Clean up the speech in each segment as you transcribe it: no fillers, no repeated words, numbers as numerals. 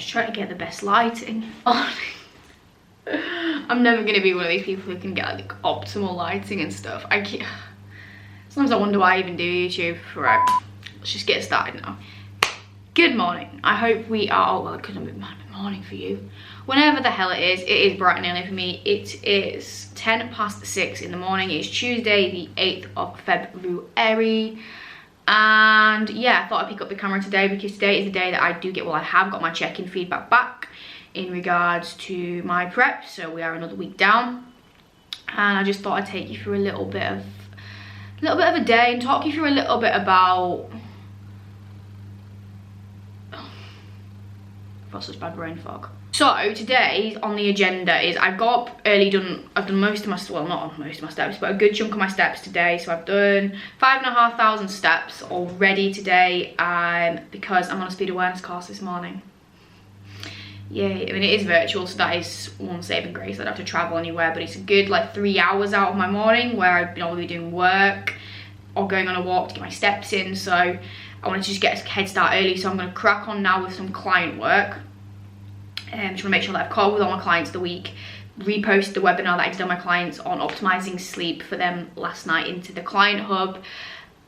just trying to get the best lighting on. I'm never going to be one of these people who can get like optimal lighting and stuff. Sometimes I wonder why I even do YouTube. Right, let's just get started now. Good morning. I hope we are, oh well, it couldn't be morning for you. Whenever the hell it is bright and early for me. It is 6:10 in the morning. It's Tuesday the 8th of February. And yeah, I thought I'd pick up the camera today because today is the day that I do get, well, I have got my check-in feedback back in regards to my prep. So we are another week down. And I just thought I'd take you through a little bit of a day and talk you through a little bit about, I've got such bad brain fog. So today on the agenda is I've got up early, I've done most of my, well, not most of my steps, but a good chunk of my steps today. So I've done 5,500 steps already today because I'm on a speed awareness course this morning. Yay. I mean, it is virtual, so that is one saving grace. I don't have to travel anywhere, but it's a good like 3 hours out of my morning where I've been already doing work or going on a walk to get my steps in. So I wanted to just get a head start early, so I'm going to crack on now with some client work. Just want to make sure that I've caught with all my clients the week, repost the webinar that I did on my clients on optimizing sleep for them last night into the client hub,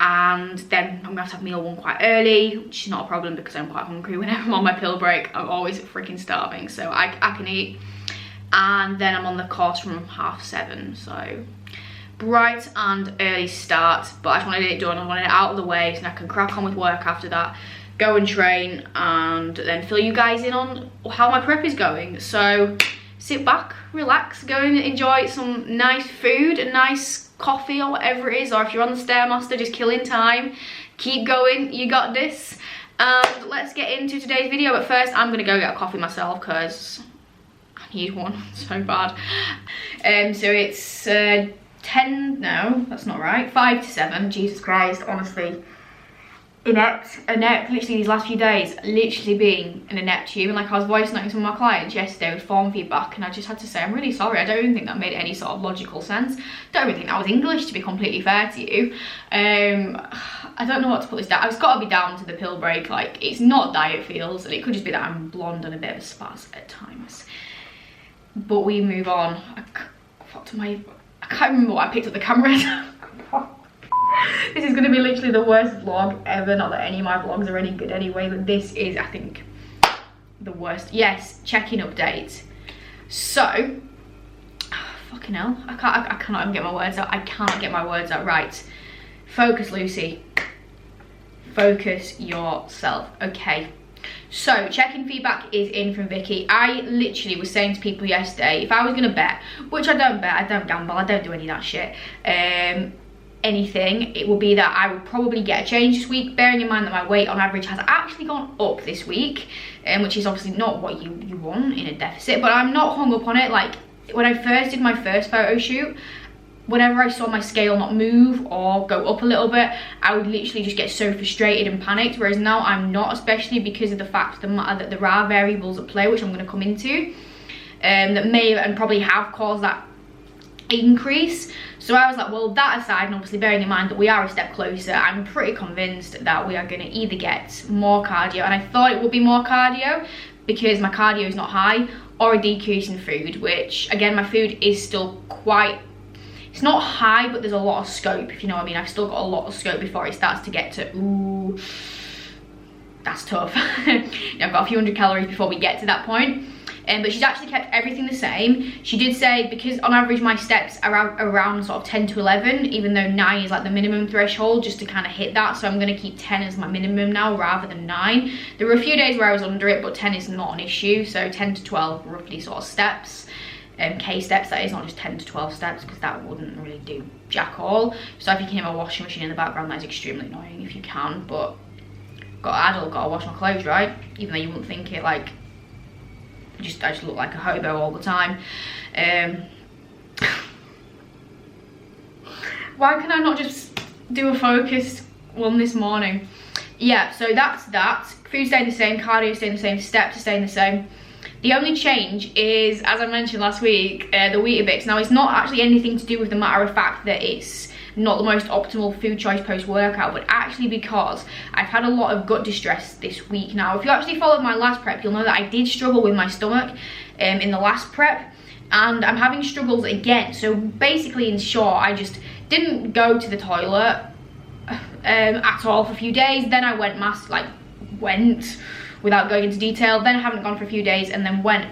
and then I'm going to have meal one quite early, which is not a problem because I'm quite hungry whenever I'm on my pill break. I'm always freaking starving, so I can eat. And then I'm on the course from 7:30, so bright and early start, but I just wanted it done. I wanted it out of the way so I can crack on with work after that, go and train, and then fill you guys in on how my prep is going. So sit back, relax, go and enjoy some nice food, a nice coffee or whatever it is, or if you're on the Stairmaster, just killing time. Keep going, you got this. And let's get into today's video. But first I'm gonna go get a coffee myself because I need one so bad. So it's 10, no, that's not right, 5 to 7, Jesus Christ, honestly. Inept, literally these last few days, literally being an inept human. Like I was voice noting some of my clients yesterday with form feedback, and I just had to say, I'm really sorry, I don't even think that made any sort of logical sense. Don't even think that was English, to be completely fair to you. I don't know what to put this down. It's got to be down to the pill break. Like, it's not diet feels, and it could just be that I'm blonde and a bit of a spaz at times. But we move on. I can't remember what I picked up the camera. This is going to be literally the worst vlog ever. Not that any of my vlogs are any good anyway, but this is, I think, the worst. Yes, check-in update. So, fucking hell, I cannot even get my words out. I cannot get my words out. Right, focus, Lucy. Focus yourself. Okay. So, check-in feedback is in from Vicky. I literally was saying to people yesterday, if I was going to bet, which I don't bet, I don't gamble, I don't do any of that shit, anything, it will be that I would probably get a change this week, bearing in mind that my weight on average has actually gone up this week, which is obviously not what you want in a deficit, but I'm not hung up on it. Like, when I first did my first photo shoot, whenever I saw my scale not move or go up a little bit, I would literally just get so frustrated and panicked, whereas now I'm not, especially because of the fact that there are variables at play, which I'm going to come into, that may and probably have caused that increase. So I was like, well, that aside, and obviously bearing in mind that we are a step closer, I'm pretty convinced that we are going to either get more cardio, and I thought it would be more cardio because my cardio is not high, or a decrease in food, which again, my food is still quite, it's not high, but there's a lot of scope, if you know what I mean. I've still got a lot of scope before it starts to get to, ooh, that's tough. I've got a few hundred calories before we get to that point. But she's actually kept everything the same. She did say, because on average my steps are around sort of 10 to 11, even though 9 is like the minimum threshold, just to kind of hit that. So I'm going to keep 10 as my minimum now rather than 9. There were a few days where I was under it, but 10 is not an issue. So 10 to 12 roughly sort of steps. K steps, that is, not just 10 to 12 steps, because that wouldn't really do jack all. So if you can hear my washing machine in the background, that is extremely annoying if you can, but gotta wash my clothes, right? Even though you wouldn't think it, like, I just look like a hobo all the time. Why can I not just do a focused one this morning? Yeah, so that's that. Food staying the same, cardio staying the same, steps are staying the same. The only change is, as I mentioned last week, the Weetabix. Now, it's not actually anything to do with the matter of fact that it's not the most optimal food choice post-workout, but actually because I've had a lot of gut distress this week. Now, if you actually followed my last prep, you'll know that I did struggle with my stomach in the last prep, and I'm having struggles again. So basically, in short, I just didn't go to the toilet at all for a few days. Then I went without going into detail. Then I haven't gone for a few days, and then went.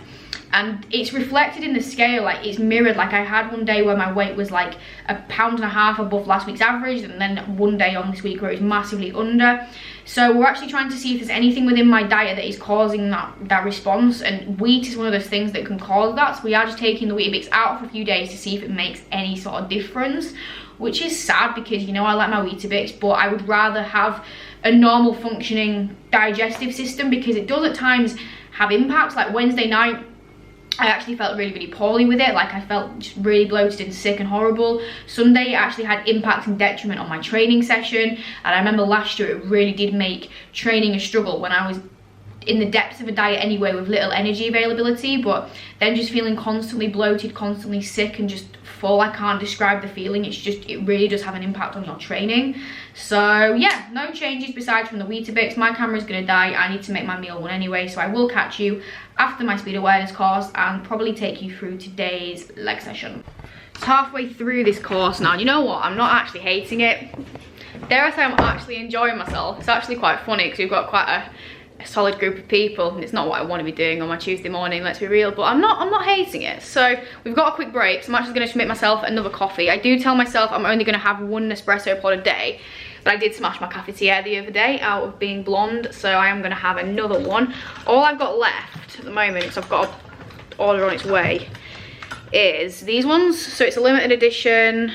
And it's reflected in the scale, like it's mirrored. Like I had one day where my weight was like 1.5 pounds above last week's average, and then one day on this week where it was massively under. So we're actually trying to see if there's anything within my diet that is causing that response, and wheat is one of those things that can cause that. So we are just taking the Weetabix out for a few days to see if it makes any sort of difference, which is sad because, you know, I like my Weetabix, but I would rather have a normal functioning digestive system, because it does at times have impacts. Like Wednesday night, I actually felt really, really poorly with it. Like I felt just really bloated and sick and horrible. Sunday, it actually had impact and detriment on my training session. And I remember last year, it really did make training a struggle when I was in the depths of a diet anyway, with little energy availability, but then just feeling constantly bloated, constantly sick, and just full. I can't describe the feeling. It really does have an impact on your training. So yeah, no changes besides from the Weetabix. My camera's gonna die. I need to make my meal one anyway, so I will catch you after my speed awareness course and probably take you through today's leg session. It's halfway through this course now. You know what? I'm not actually hating it. Dare I say I'm actually enjoying myself. It's actually quite funny because we've got quite a solid group of people, and it's not what I want to be doing on my Tuesday morning, let's be real, but I'm not hating it. So we've got a quick break, so I'm actually going to make myself another coffee. I do tell myself I'm only going to have one espresso pod a day, but I did smash my cafetiere the other day out of being blonde, so I am going to have another one. All I've got left at the moment, because I've got an order on its way, is these ones. So it's a limited edition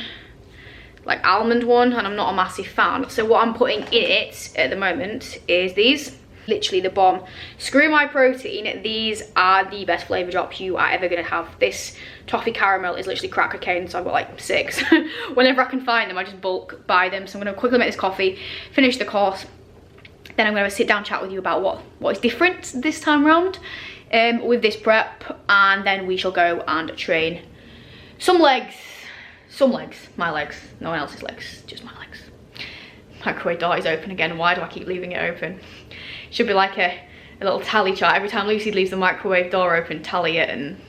like almond one, and I'm not a massive fan. So what I'm putting in it at the moment is these. Literally the bomb. Screw my protein, these are the best flavour drops you are ever going to have. This toffee caramel is literally crack cocaine, so I've got like 6. Whenever I can find them, I just bulk buy them. So I'm going to quickly make this coffee, finish the course, then I'm going to have a sit down chat with you about what is different this time round with this prep, and then we shall go and train some legs, my legs, no one else's legs, just my legs. Microwave door is open again. Why do I keep leaving it open? Should be like a little tally chart. Every time Lucy leaves the microwave door open, tally it and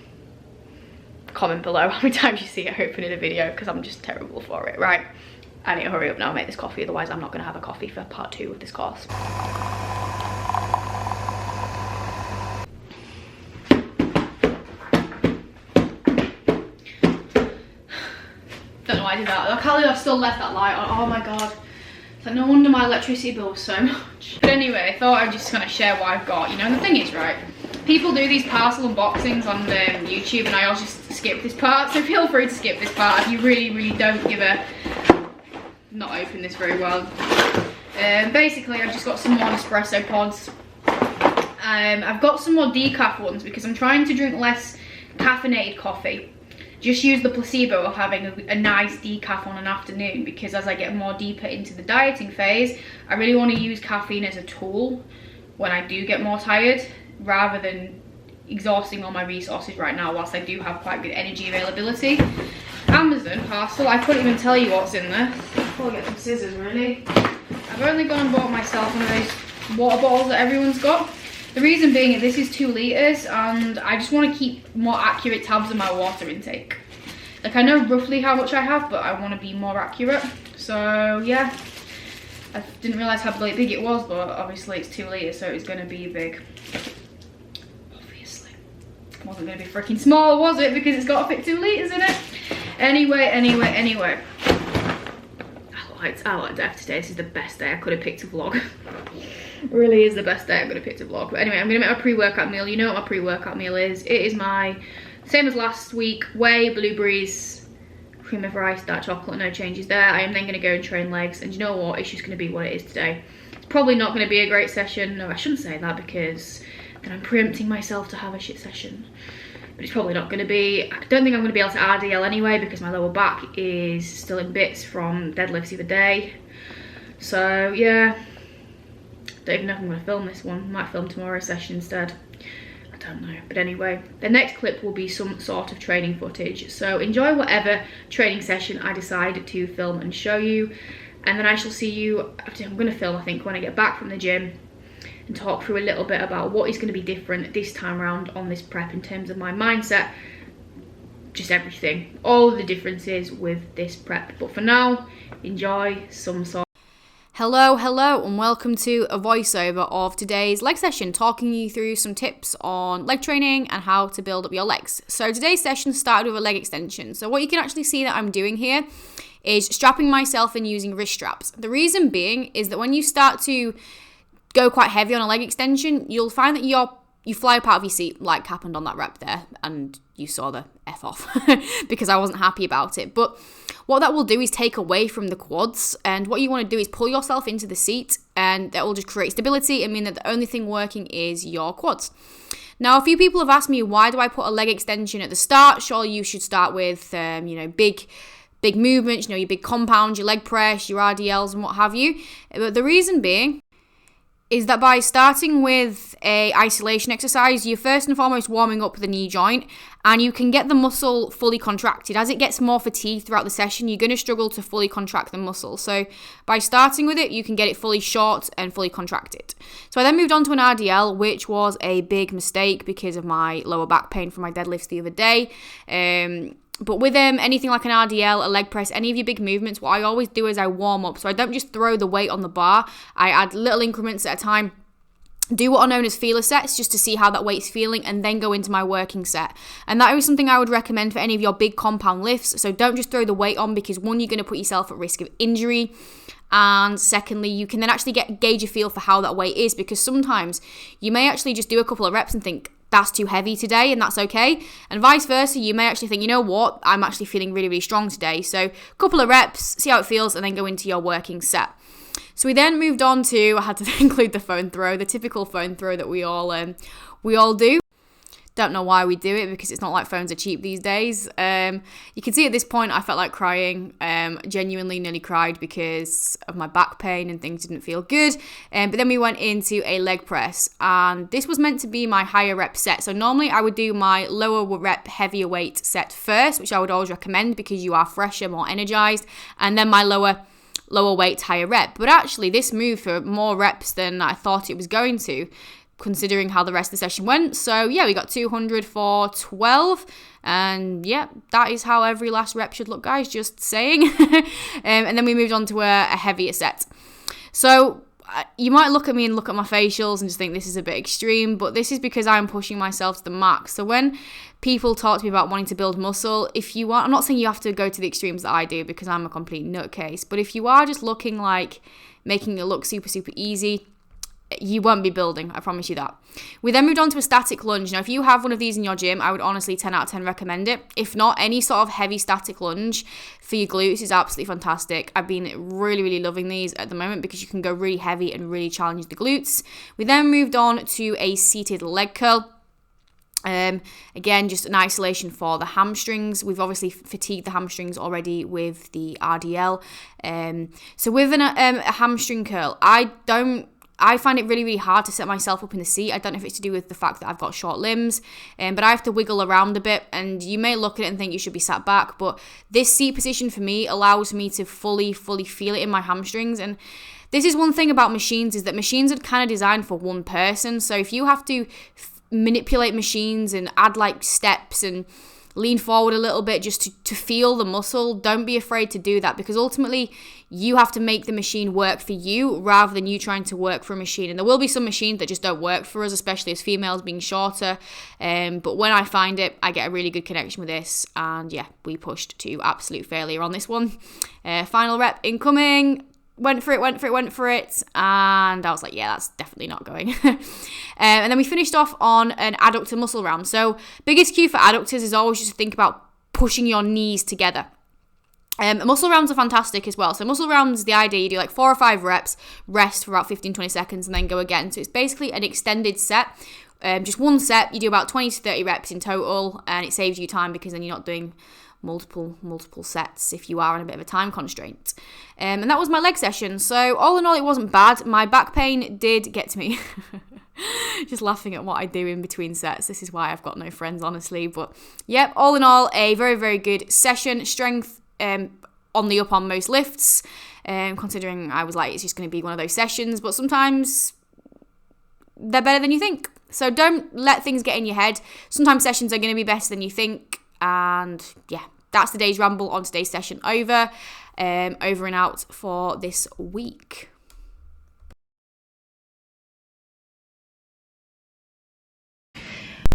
comment below how many times you see it open in a video, because I'm just terrible for it. Right, I need to hurry up now and make this coffee, otherwise I'm not going to have a coffee for part 2 of this course. Don't know why I did that. I can't believe I've still left that light on. Oh my god. It's like, no wonder my electricity bill was so much. But anyway, I thought I'd just kind of share what I've got. You know, and the thing is, right, people do these parcel unboxings on YouTube, and I always just skip this part. So feel free to skip this part if you really, really don't give a... Not open this very well. Basically, I've just got some more espresso pods. I've got some more decaf ones because I'm trying to drink less caffeinated coffee. Just use the placebo of having a nice decaf on an afternoon, because as I get more deeper into the dieting phase, I really want to use caffeine as a tool when I do get more tired, rather than exhausting all my resources right now whilst I do have quite good energy availability. Amazon parcel, I couldn't even tell you what's in there. I'll get some scissors really. I've only gone and bought myself one of those water bottles that everyone's got. The reason being is this is 2 litres, and I just want to keep more accurate tabs on my water intake. Like, I know roughly how much I have, but I want to be more accurate. So yeah, I didn't realise how big it was, but obviously it's 2 litres, so it's going to be big. Obviously. It wasn't going to be freaking small, was it? Because it's got to fit 2 litres in it. Anyway. I like death today. This is the best day I could have picked a vlog. Really is the best day I'm gonna pick to vlog. But anyway, I'm gonna make my pre-workout meal. You know what my pre-workout meal is. It is my same as last week: whey, blueberries, cream of rice, dark chocolate. No changes there. I am then gonna go and train legs, and you know what, it's just gonna be what it is today. It's probably not gonna be a great session. No, I shouldn't say that, because then I'm preempting myself to have a shit session. But it's probably not gonna be. I don't think I'm gonna be able to RDL anyway, because my lower back is still in bits from deadlifts the other day. So yeah, don't even know if I'm going to film this one. Might film tomorrow's session instead. I don't know. But anyway, the next clip will be some sort of training footage. So enjoy whatever training session I decide to film and show you. And then I shall see you, I'm going to film, I think, when I get back from the gym and talk through a little bit about what is going to be different this time around on this prep in terms of my mindset, just everything, all the differences with this prep. But for now, enjoy some sort. Hello, and welcome to a voiceover of today's leg session, talking you through some tips on leg training and how to build up your legs. So today's session started with a leg extension. So what you can actually see that I'm doing here is strapping myself and using wrist straps. The reason being is that when you start to go quite heavy on a leg extension, you'll find that you fly up out of your seat, like happened on that rep there, and you saw the F off because I wasn't happy about it. But what that will do is take away from the quads, and what you want to do is pull yourself into the seat, and that will just create stability and mean that the only thing working is your quads. Now, a few people have asked me, why do I put a leg extension at the start? Surely you should start with, big movements, your big compounds, your leg press, your RDLs and what have you. But the reason being is that by starting with a isolation exercise, you're first and foremost warming up the knee joint, and you can get the muscle fully contracted. As it gets more fatigued throughout the session, you're going to struggle to fully contract the muscle. So by starting with it, you can get it fully short and fully contracted. So I then moved on to an RDL, which was a big mistake because of my lower back pain from my deadlifts the other day. But with anything like an RDL, a leg press, any of your big movements, what I always do is I warm up. So I don't just throw the weight on the bar. I add little increments at a time. Do what are known as feeler sets just to see how that weight's feeling, and then go into my working set. And that is something I would recommend for any of your big compound lifts. So don't just throw the weight on, because one, you're going to put yourself at risk of injury. And secondly, you can then actually gauge a feel for how that weight is, because sometimes you may actually just do a couple of reps and think, that's too heavy today, and that's okay. And vice versa, you may actually think, you know what, I'm actually feeling really, really strong today. So a couple of reps, see how it feels, and then go into your working set. So we then moved on to, I had to include the phone throw, the typical phone throw that we all do. Don't know why we do it, because it's not like phones are cheap these days. You can see at this point I felt like crying, genuinely nearly cried because of my back pain and things didn't feel good. But then we went into a leg press, and this was meant to be my higher rep set. So normally I would do my lower rep heavier weight set first, which I would always recommend because you are fresher, more energized, and then my lower weight higher rep. But actually this moved for more reps than I thought it was going to, considering how the rest of the session went. So yeah, we got 200 for 12, and yeah, that is how every last rep should look, guys, just saying. And then we moved on to a heavier set. So you might look at me and look at my facials and just think this is a bit extreme, but this is because I'm pushing myself to the max. So when people talk to me about wanting to build muscle, if you are, I'm not saying you have to go to the extremes that I do, because I'm a complete nutcase, but if you are just looking like making it look super, super easy, you won't be building, I promise you that. We then moved on to a static lunge. Now, if you have one of these in your gym, I would honestly 10 out of 10 recommend it. If not, any sort of heavy static lunge for your glutes is absolutely fantastic. I've been really, really loving these at the moment because you can go really heavy and really challenge the glutes. We then moved on to a seated leg curl. Again, just an isolation for the hamstrings. We've obviously fatigued the hamstrings already with the RDL. So with a hamstring curl, I find it really, really hard to set myself up in the seat. I don't know if it's to do with the fact that I've got short limbs, but I have to wiggle around a bit, and you may look at it and think you should be sat back, but this seat position for me allows me to fully feel it in my hamstrings. And this is one thing about machines, is that machines are kind of designed for one person. So if you have to manipulate machines and add like steps and lean forward a little bit just to feel the muscle, don't be afraid to do that, because ultimately you have to make the machine work for you rather than you trying to work for a machine. And there will be some machines that just don't work for us, especially as females being shorter. But when I find it, I get a really good connection with this. And yeah, we pushed to absolute failure on this one. Final rep incoming. Went for it, and I was like, yeah, that's definitely not going. And then we finished off on an adductor muscle round. So biggest cue for adductors is always just to think about pushing your knees together. Muscle rounds are fantastic as well. So muscle rounds, the idea, you do like 4 or 5 reps, rest for about 15-20 seconds, and then go again. So it's basically an extended set. Just one set, you do about 20 to 30 reps in total, and it saves you time because then you're not doing multiple sets if you are on a bit of a time constraint. And that was my leg session. So all in all, it wasn't bad. My back pain did get to me. Just laughing at what I do in between sets. This is why I've got no friends, honestly. But yep, all in all, a very, very good session. Strength on the up on most lifts, considering I was like, it's just going to be one of those sessions. But sometimes they're better than you think. So don't let things get in your head. Sometimes sessions are going to be better than you think. And yeah, that's today's ramble on today's session over. Over and out for this week.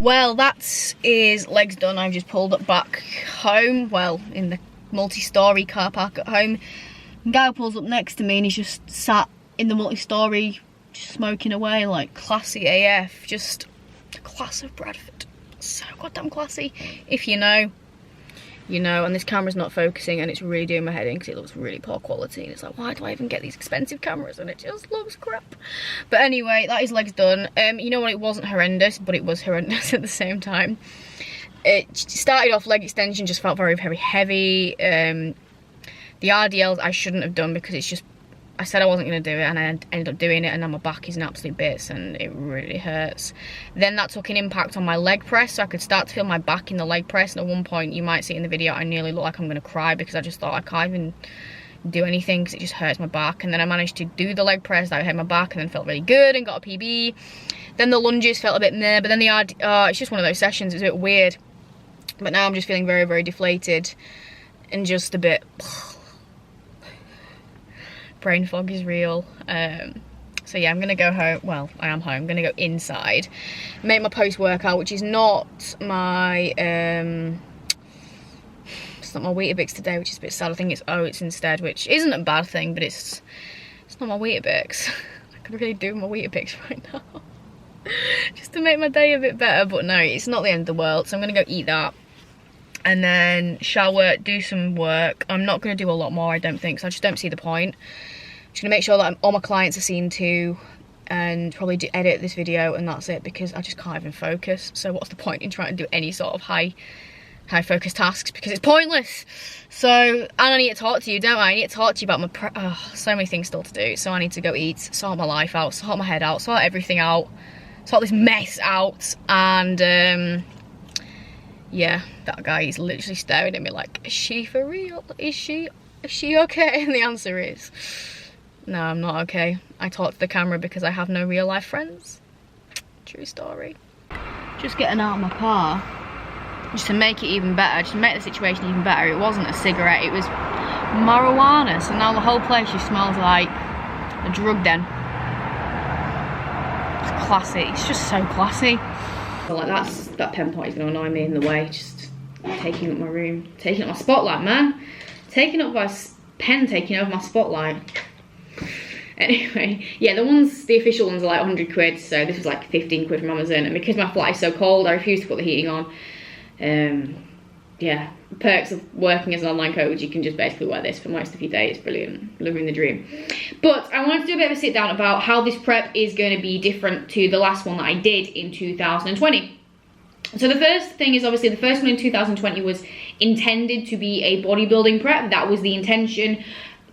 Well, that is legs done. I've just pulled up back home, well, in the multi-storey car park at home. And guy pulls up next to me and he's just sat in the multi-storey, just smoking away, like classy AF. Just the class of Bradford. So goddamn classy. If you know, you know. And this camera's not focusing and it's really doing my head in because it looks really poor quality. And it's like, why do I even get these expensive cameras? And it just looks crap. But anyway, that is legs done. You know what, it wasn't horrendous, but it was horrendous at the same time. It started off, leg extension just felt very, very heavy. The RDLs I shouldn't have done because it's just, I said I wasn't going to do it and I ended up doing it, and now my back is in absolute bits and it really hurts. Then that took an impact on my leg press, so I could start to feel my back in the leg press, and at one point, you might see in the video, I nearly look like I'm going to cry because I just thought I can't even do anything because it just hurts my back. And then I managed to do the leg press, that hurt my back, and then felt really good and got a PB. Then the lunges felt a bit meh, but then the it's just one of those sessions, it's a bit weird. But now I'm just feeling very, very deflated and just a bit... brain fog is real. So yeah, I'm gonna go home. Well, I am home. I'm gonna go inside, make my post-workout, which is not my it's not my Weetabix today, which is a bit sad. I think it's oats instead, which isn't a bad thing, but it's not my Weetabix. I could really do my Weetabix right now just to make my day a bit better, but no, it's not the end of the world. So I'm gonna go eat that and then shower, do some work. I'm not going to do a lot more, I don't think, so I just don't see the point. I'm just going to make sure that all my clients are seen to, and probably edit this video, and that's it, because I just can't even focus. So what's the point in trying to do any sort of high focus tasks, because it's pointless. So, and I need to talk to you, don't I? I need to talk to you about my so many things still to do. So I need to go eat, sort my life out, sort my head out, sort everything out, sort this mess out, and yeah, that guy is literally staring at me like, is she for real? Is she okay? And the answer is, no, I'm not okay. I talk to the camera because I have no real life friends. True story. Just getting out of my car, just to make it even better, just to make the situation even better. It wasn't a cigarette, it was marijuana. So now the whole place just smells like a drug den. It's classy, it's just so classy. Like that pen point is going to annoy me in the way, just taking up my room, taking up my spotlight, man. Taking up my pen, taking over my spotlight. Anyway, yeah, the official ones are like 100 quid, so this was like 15 quid from Amazon, and because my flat is so cold, I refuse to put the heating on. Yeah, perks of working as an online coach, you can just basically wear this for most of your day. It's brilliant, living the dream. But I wanted to do a bit of a sit down about how this prep is going to be different to the last one that I did in 2020. So the first thing is, obviously the first one in 2020 was intended to be a bodybuilding prep. That was the intention.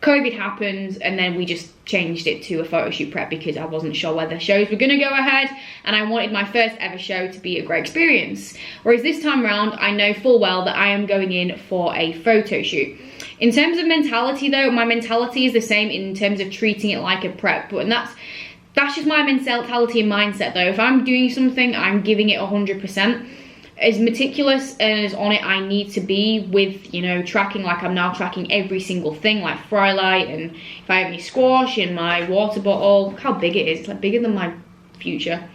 COVID happened and then we just changed it to a photo shoot prep because I wasn't sure whether shows were going to go ahead, and I wanted my first ever show to be a great experience. Whereas this time around, I know full well that I am going in for a photo shoot. In terms of mentality though, my mentality is the same in terms of treating it like a prep, and that's just my mentality and mindset though. If I'm doing something, I'm giving it 100%. As meticulous and as on it I need to be with, you know, tracking, like I'm now tracking every single thing, like fry light, and if I have any squash in my water bottle. Look how big it is, it's like bigger than my future.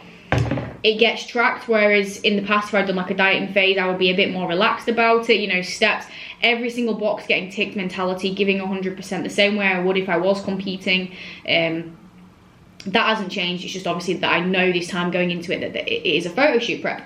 It gets tracked, whereas in the past, if I'd done like a dieting phase, I would be a bit more relaxed about it, you know, steps, every single box getting ticked mentality, giving 100% the same way I would if I was competing. That hasn't changed, it's just obviously that I know this time going into it that it is a photo shoot prep.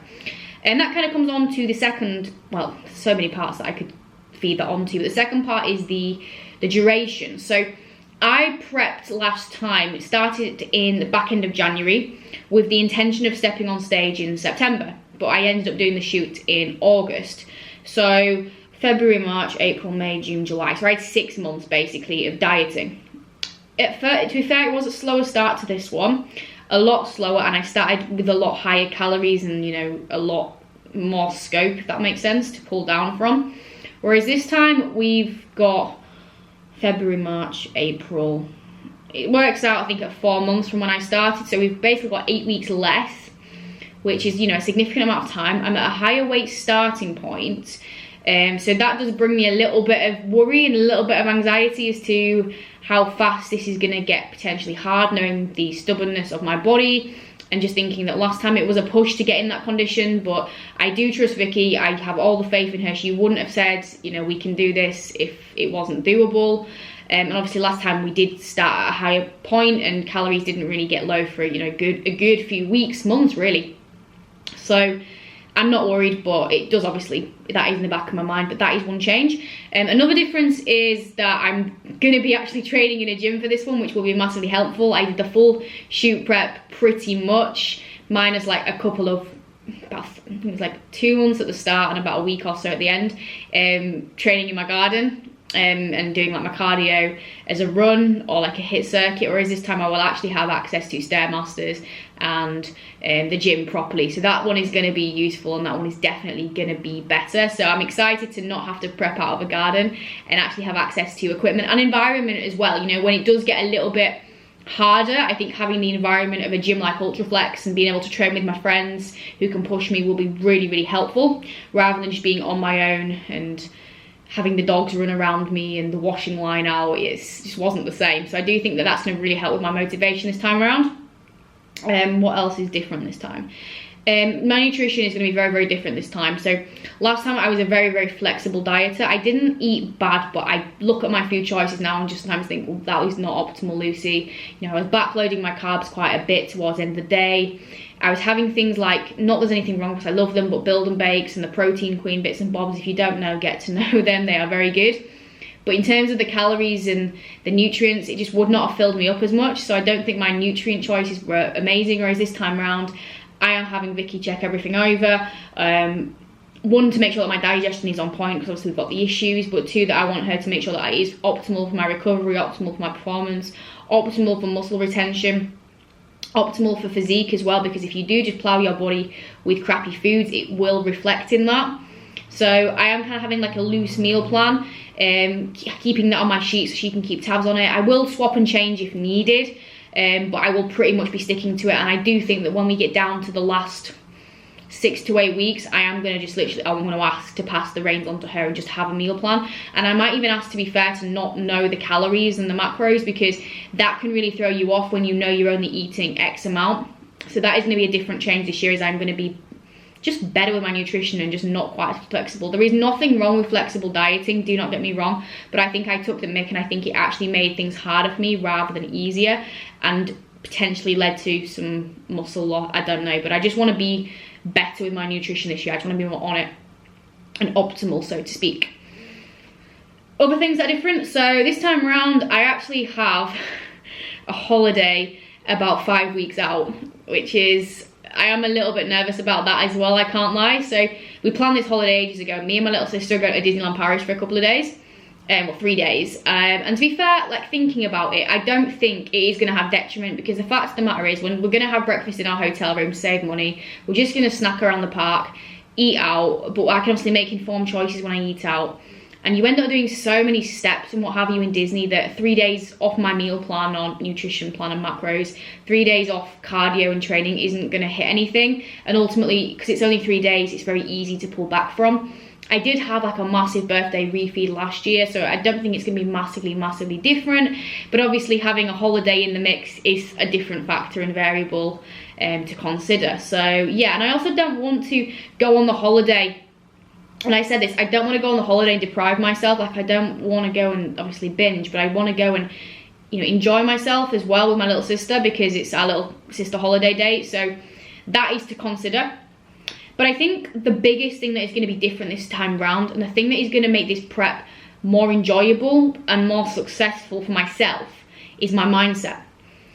And that kind of comes on to the second, well, so many parts that I could feed that onto, but the second part is the duration. So I prepped last time, it started in the back end of January with the intention of stepping on stage in September, but I ended up doing the shoot in August. So February, March, April, May, June, July. So I had 6 months basically of dieting. to be fair, it was a slower start to this one, a lot slower, and I started with a lot higher calories and, you know, a lot more scope, if that makes sense, to pull down from. Whereas this time we've got February, March, April. It works out, I think, at 4 months from when I started, so we've basically got 8 weeks less, which is, you know, a significant amount of time. I'm at a higher weight starting point, so that does bring me a little bit of worry and a little bit of anxiety as to how fast this is going to get potentially hard, knowing the stubbornness of my body, and just thinking that last time it was a push to get in that condition. But I do trust Vicky. I have all the faith in her. She wouldn't have said, you know, we can do this if it wasn't doable. And obviously last time we did start at a higher point and calories didn't really get low for, you know, a good few weeks, months really. So I'm not worried, but it does, obviously, that is in the back of my mind, but that is one change. Another difference is that I'm going to be actually training in a gym for this one, which will be massively helpful. I did the full shoot prep pretty much, minus like a couple of, about, I think it was like 2 months at the start and about a week or so at the end, training in my garden. And doing like my cardio as a run or like a HIIT circuit, whereas this time I will actually have access to Stairmasters and the gym properly. So that one is going to be useful, and that one is definitely going to be better. So I'm excited to not have to prep out of a garden and actually have access to equipment and environment as well. You know, when it does get a little bit harder, I think having the environment of a gym like Ultraflex and being able to train with my friends who can push me will be really, really helpful, rather than just being on my own and having the dogs run around me and the washing line out. It just wasn't the same. So I do think that that's going to really help with my motivation this time around. What else is different this time? My nutrition is going to be very, very different this time. So last time I was a very, very flexible dieter. I didn't eat bad, but I look at my food choices now and just sometimes think, well, that was not optimal, Lucy. You know, I was backloading my carbs quite a bit towards the end of the day. I was having things like, not there's anything wrong because I love them, but Build and Bakes and the Protein Queen bits and bobs. If you don't know, get to know them. They are very good. But in terms of the calories and the nutrients, it just would not have filled me up as much. So I don't think my nutrient choices were amazing. Whereas this time around, I am having Vicky check everything over. One, to make sure that my digestion is on point, because obviously we've got the issues, but two, that I want her to make sure that it is optimal for my recovery, optimal for my performance, optimal for muscle retention, optimal for physique as well, because if you do just plow your body with crappy foods, it will reflect in that. So I am kind of having like a loose meal plan, keeping that on my sheet so she can keep tabs on it. I will swap and change if needed, but I will pretty much be sticking to it. And I do think that when we get down to the last 6 to 8 weeks, I am going to just literally, I'm going to ask to pass the reins on to her and just have a meal plan. And I might even ask, to be fair, to not know the calories and the macros, because that can really throw you off when you know you're only eating X amount. So that is going to be a different change this year, is I'm going to be just better with my nutrition and just not quite as flexible. There is nothing wrong with flexible dieting, do not get me wrong, but I think I took the mick and I think it actually made things harder for me rather than easier, and potentially led to some muscle loss. I don't know, but I just want to be better with my nutrition this year. I just want to be more on it and optimal, so to speak. Other things that are different, so this time around I actually have a holiday about 5 weeks out, which is, I am a little bit nervous about that as well, I can't lie. So we planned this holiday ages ago. Me and my little sister are going to Disneyland Paris for a couple of days, well, 3 days. And to be fair, like, thinking about it, I don't think it is going to have detriment, because the fact of the matter is, when we're going to have breakfast in our hotel room to save money, we're just going to snack around the park, eat out, but I can obviously make informed choices when I eat out. And you end up doing so many steps and what have you in Disney that 3 days off my meal plan or nutrition plan and macros, 3 days off cardio and training isn't going to hit anything. And ultimately, because it's only 3 days, it's very easy to pull back from. I did have like a massive birthday refeed last year, so I don't think it's going to be massively different. But obviously having a holiday in the mix is a different factor and variable to consider. So yeah, and I also don't want to go on the holiday. And I said this, I don't want to go on the holiday and deprive myself. Like, I don't want to go and obviously binge, but I want to go and, you know, enjoy myself as well with my little sister, because it's our little sister holiday date. So that is to consider. But I think the biggest thing that is going to be different this time round, and the thing that is going to make this prep more enjoyable and more successful for myself, is my mindset.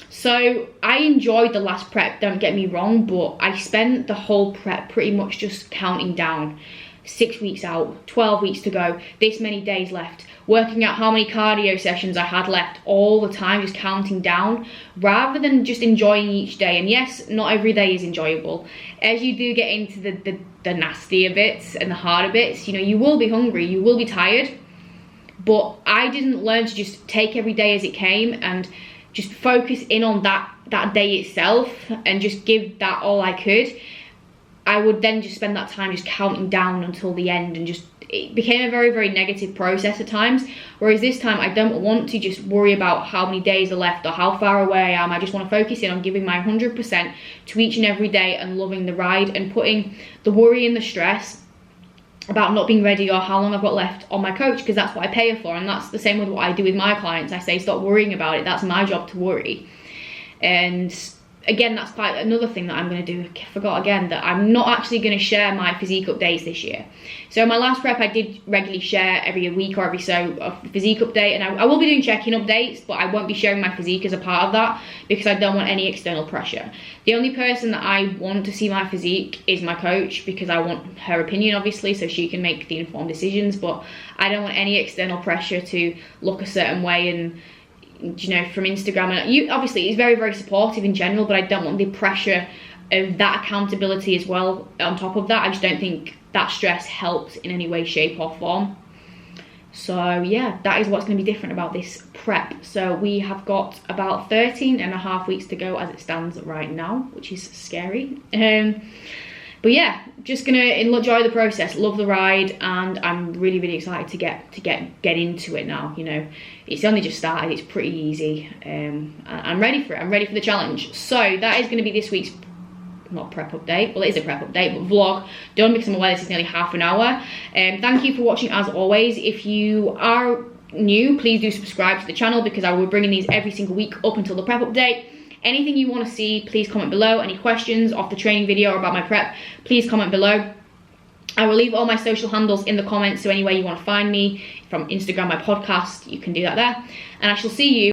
So I enjoyed the last prep, don't get me wrong, but I spent the whole prep pretty much just counting down. 6 weeks out, 12 weeks to go, this many days left, working out how many cardio sessions I had left all the time, just counting down, rather than just enjoying each day. And yes, not every day is enjoyable. As you do get into the nastier bits and the harder bits, you know, you will be hungry, you will be tired, but I didn't learn to just take every day as it came and just focus in on that day itself and just give that all I could. I would then just spend that time just counting down until the end, and just it became a very, very negative process at times. Whereas this time I don't want to just worry about how many days are left or how far away I am. I just want to focus in on giving my 100% to each and every day and loving the ride, and putting the worry and the stress about not being ready or how long I've got left on my coach, because that's what I pay her for. And that's the same with what I do with my clients. I say stop worrying about it, that's my job to worry. And again, that's quite another thing that I'm going to do. I forgot again that I'm not actually going to share my physique updates this year. So my last prep I did regularly share every week or every so a physique update, and I will be doing check-in updates, but I won't be sharing my physique as a part of that because I don't want any external pressure. The only person that I want to see my physique is my coach, because I want her opinion obviously so she can make the informed decisions, but I don't want any external pressure to look a certain way. And you know, from Instagram, and you obviously he's very, very supportive in general, but I don't want the pressure of that accountability as well on top of that. I just don't think that stress helps in any way, shape or form. So yeah, that is what's going to be different about this prep. So we have got about 13 and a half weeks to go as it stands right now, which is scary. But yeah, just gonna enjoy the process, love the ride, and I'm really, really excited to get into it now. You know, it's only just started, it's pretty easy. I'm ready for it, I'm ready for the challenge. So that is gonna be this week's, not prep update, well it is a prep update, but vlog done, because I'm aware this is nearly half an hour. Thank you for watching as always. If you are new, please do subscribe to the channel, because I will be bringing these every single week up until the prep update. Anything you want to see, please comment below. Any questions off the training video or about my prep, please comment below. I will leave all my social handles in the comments, so anywhere you want to find me, from Instagram, my podcast, you can do that there. And I shall see you